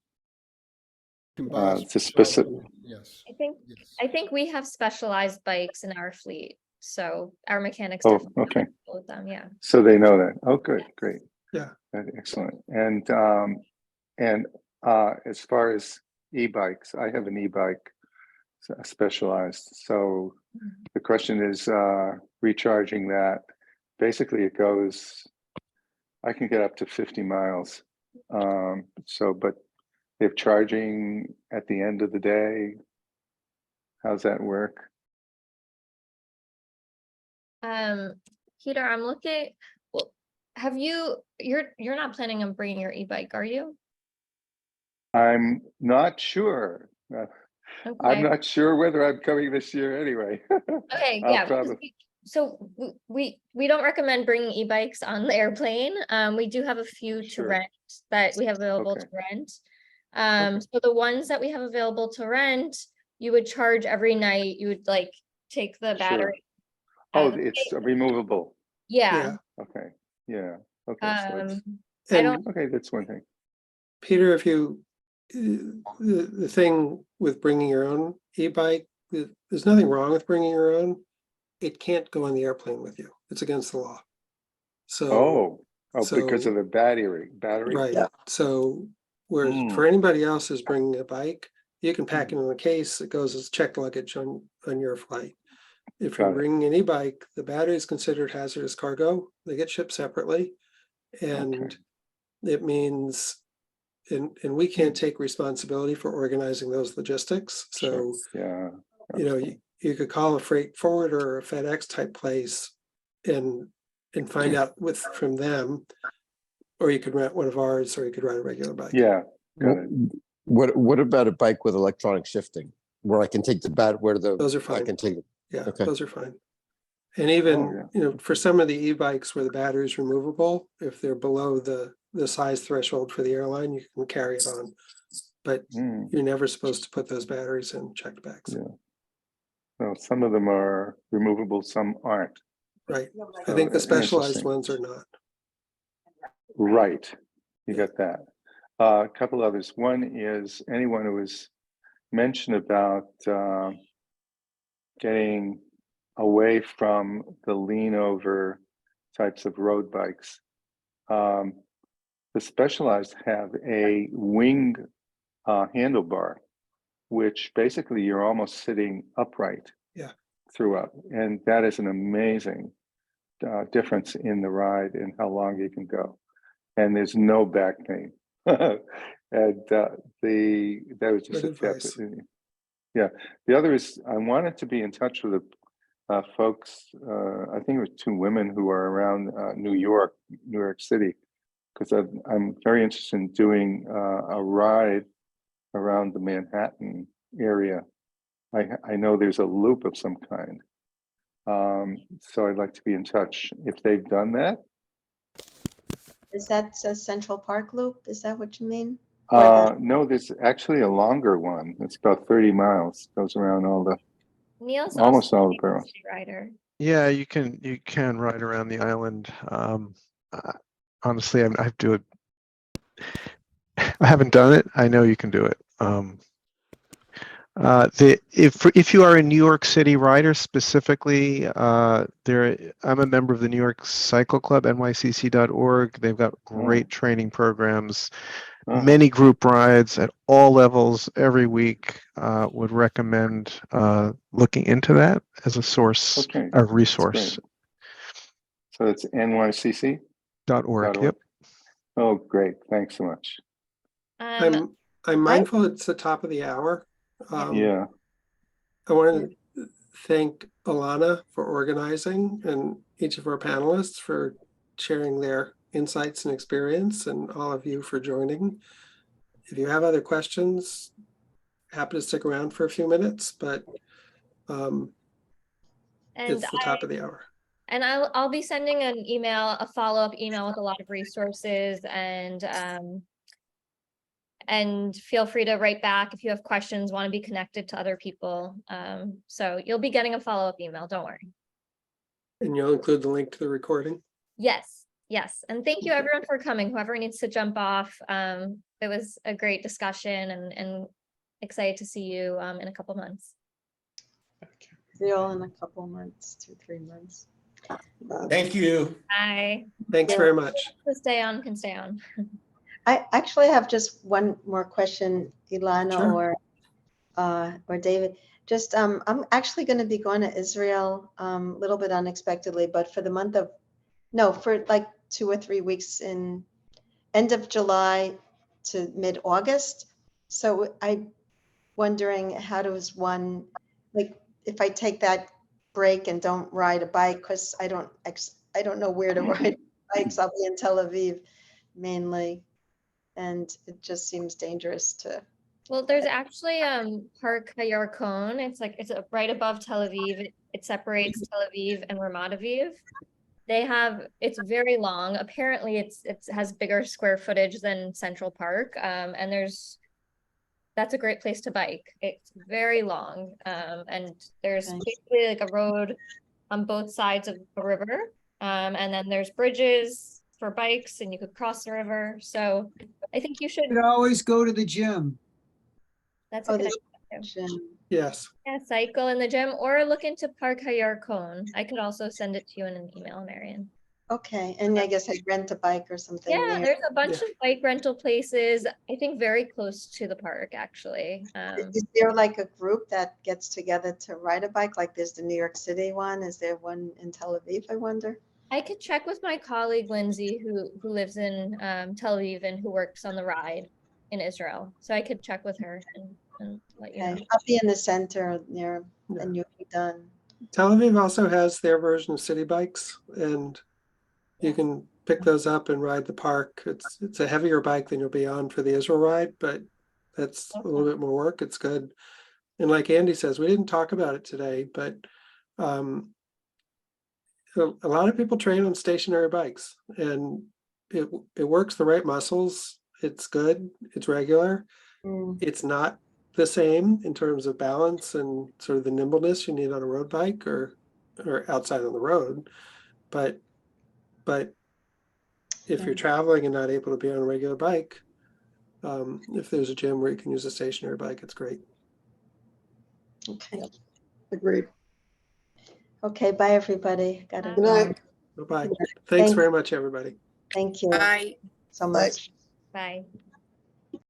[SPEAKER 9] It's a specific.
[SPEAKER 6] Yes.
[SPEAKER 8] I think we have specialized bikes in our fleet, so our mechanics
[SPEAKER 9] Oh,
[SPEAKER 8] definitely
[SPEAKER 9] okay.
[SPEAKER 8] know with them. Yeah.
[SPEAKER 9] So they know that. Oh, good, great.
[SPEAKER 1] Yeah.
[SPEAKER 9] Excellent. And as far as e-bikes, I have an e-bike specialized. So the question is recharging that. Basically, it goes, I can get up to 50 miles. But they have charging at the end of the day. How's that work?
[SPEAKER 8] Peter, I'm looking, well, have you, you're not planning on bringing your e-bike, are you?
[SPEAKER 9] I'm not sure. I'm
[SPEAKER 8] Okay.
[SPEAKER 9] not sure whether I'm coming this year anyway.
[SPEAKER 8] Okay,
[SPEAKER 9] I'll
[SPEAKER 8] yeah, because
[SPEAKER 9] probably,
[SPEAKER 8] so we don't recommend bringing e-bikes on the airplane. We do have a few to
[SPEAKER 9] Sure.
[SPEAKER 8] rent that we have available
[SPEAKER 9] Okay.
[SPEAKER 8] to rent. So the ones that we have available to rent, you would charge every night. You would like take the
[SPEAKER 9] Sure.
[SPEAKER 8] battery out
[SPEAKER 9] Oh,
[SPEAKER 8] of the
[SPEAKER 9] it's
[SPEAKER 8] case.
[SPEAKER 9] removable.
[SPEAKER 8] Yeah.
[SPEAKER 9] Okay, yeah, okay, so it's,
[SPEAKER 8] I
[SPEAKER 1] And
[SPEAKER 8] don't,
[SPEAKER 9] okay, that's one thing.
[SPEAKER 1] Peter, if you, the thing with bringing your own e-bike, there's nothing wrong with bringing your own. It can't go on the airplane with you. It's against the law. So,
[SPEAKER 9] Because
[SPEAKER 1] so-
[SPEAKER 9] of the battery,
[SPEAKER 1] right, so whereas
[SPEAKER 9] Mm.
[SPEAKER 1] for anybody else who's bringing a bike, you can pack it in a case, it goes as checked luggage on your flight. If you're
[SPEAKER 9] Got it.
[SPEAKER 1] bringing an e-bike, the battery is considered hazardous cargo. They get shipped separately. And it means, and we can't take responsibility for organizing those logistics. So,
[SPEAKER 9] Yeah.
[SPEAKER 1] you know, you could call a freight forwarder or a FedEx type place and find out from them, or you could rent one of ours, or you could ride a regular bike.
[SPEAKER 9] Yeah, got it.
[SPEAKER 12] What about a bike with electronic shifting, where I can take the
[SPEAKER 1] Those are
[SPEAKER 12] I
[SPEAKER 1] fine.
[SPEAKER 12] can take it?
[SPEAKER 1] Yeah,
[SPEAKER 12] Okay.
[SPEAKER 1] those are fine. And even,
[SPEAKER 9] Oh, yeah.
[SPEAKER 1] you know, for some of the e-bikes where the battery is removable, if they're below the size threshold for the airline, you can carry it on. But
[SPEAKER 9] Mm,
[SPEAKER 1] you're never supposed to put those batteries in checked bags.
[SPEAKER 9] Yeah. So some of them are removable, some aren't.
[SPEAKER 1] Right. I think the
[SPEAKER 9] So,
[SPEAKER 1] specialized
[SPEAKER 9] interesting.
[SPEAKER 1] ones are not.
[SPEAKER 9] Right, you got that. A couple others. One is anyone who was mentioned about getting away from the lean over types of road bikes. The Specialized have a wing handlebar, which basically you're almost sitting upright.
[SPEAKER 1] Yeah.
[SPEAKER 9] Throughout, and that is an amazing difference in the ride and how long you can go. And there's no back pain. And that was just
[SPEAKER 1] Good advice.
[SPEAKER 9] yeah. The other is I wanted to be in touch with the folks. I think it was two women who are around New York City, because I'm very interested in doing a ride around the Manhattan area. I know there's a loop of some kind. So I'd like to be in touch if they've done that.
[SPEAKER 7] Is that a Central Park loop? Is that what you mean?
[SPEAKER 9] No, there's actually a longer one. It's about 30 miles. Goes around
[SPEAKER 8] Neil's
[SPEAKER 9] almost
[SPEAKER 8] also
[SPEAKER 9] all
[SPEAKER 8] a
[SPEAKER 9] the boroughs.
[SPEAKER 8] city rider.
[SPEAKER 14] Yeah, you can ride around the island. Honestly, I have to. I haven't done it. I know you can do it. If you are a New York City rider specifically, I'm a member of the New York Cycle Club, nycc.org. They've got great training programs, many group rides at all levels every week. Would recommend looking into that as a source, a resource.
[SPEAKER 9] So it's nycc.org.
[SPEAKER 14] Yep.
[SPEAKER 9] Oh, great. Thanks so much.
[SPEAKER 1] I'm mindful it's the top of the hour.
[SPEAKER 9] Yeah.
[SPEAKER 1] I want to thank Alana for organizing and each of our panelists for sharing their insights and experience, and all of you for joining. If you have other questions, happy to stick around for a few minutes, but it's the top of the hour.
[SPEAKER 8] And I'll be sending an email, a follow-up email with a lot of resources, and feel free to write back if you have questions, want to be connected to other people. So you'll be getting a follow-up email, don't worry.
[SPEAKER 1] And you'll include the link to the recording?
[SPEAKER 8] Yes, yes. And thank you everyone for coming, whoever needs to jump off. It was a great discussion and excited to see you in a couple months.
[SPEAKER 7] See you all in a couple months, 2-3 months.
[SPEAKER 11] Thank you.
[SPEAKER 8] Bye.
[SPEAKER 1] Thanks very much.
[SPEAKER 8] To stay on can stay on.
[SPEAKER 7] I actually have just one more question, Ilana
[SPEAKER 1] Sure.
[SPEAKER 7] or David. Just I'm actually going to be going to Israel a little bit unexpectedly, but for the month of for like 2 or 3 weeks in end of July to mid-August. So I'm wondering how does one, like if I take that break and don't ride a bike, because I I don't know where to ride bikes. I'll be in Tel Aviv mainly. And it just seems dangerous to,
[SPEAKER 8] Well, there's actually Park Hayarkon. It's like right above Tel Aviv. It separates Tel Aviv and Ramat Aviv. It's very long. Apparently it has bigger square footage than Central Park. And that's a great place to bike. It's very long. And there's
[SPEAKER 7] Nice.
[SPEAKER 8] basically like a road on both sides of a river. And then there's bridges for bikes and you could cross the river. So I think you should,
[SPEAKER 4] You could always go to the gym.
[SPEAKER 8] that's
[SPEAKER 7] oh,
[SPEAKER 8] a good
[SPEAKER 7] there's
[SPEAKER 8] idea.
[SPEAKER 7] gym.
[SPEAKER 1] Yes.
[SPEAKER 8] Yeah, cycle in the gym or look into Park Hayarkon. I could also send it to you in an email, Marion.
[SPEAKER 7] Okay, and I guess I rent a bike or something
[SPEAKER 8] Yeah,
[SPEAKER 7] there.
[SPEAKER 8] there's a bunch
[SPEAKER 1] Yeah.
[SPEAKER 8] of bike rental places, I think very close to the park, actually.
[SPEAKER 7] Is there like a group that gets together to ride a bike? Like there's the New York City one. Is there one in Tel Aviv, I wonder?
[SPEAKER 8] I could check with my colleague Lindsay, who lives in Tel Aviv and who works on the ride in Israel. So I could check with her and let you know.
[SPEAKER 7] Okay, I'll be in the center near,
[SPEAKER 1] Yeah.
[SPEAKER 7] and you'll be done.
[SPEAKER 1] Tel Aviv also has their version of city bikes, and you can pick those up and ride the park. It's a heavier bike than you'll be on for the Israel ride, but that's a little bit more work. It's good. And like Andy says, we didn't talk about it today, but a lot of people train on stationary bikes, and it works the right muscles. It's good. It's regular.
[SPEAKER 7] Mm,
[SPEAKER 1] It's not the same in terms of balance and sort of the nimbleness you need on a road bike or outside on the road. But if you're
[SPEAKER 7] Yeah.
[SPEAKER 1] traveling and not able to be on a regular bike, if there's a gym where you can use a stationary bike, it's great.
[SPEAKER 7] Okay,
[SPEAKER 3] Agreed.
[SPEAKER 7] okay, bye, everybody. Gotta
[SPEAKER 8] Good
[SPEAKER 7] go.
[SPEAKER 3] night.
[SPEAKER 1] Bye-bye.
[SPEAKER 7] Thank-
[SPEAKER 1] Thanks very much, everybody.
[SPEAKER 7] Thank you
[SPEAKER 2] Bye.
[SPEAKER 7] so
[SPEAKER 3] Bye.
[SPEAKER 7] much.
[SPEAKER 8] Bye.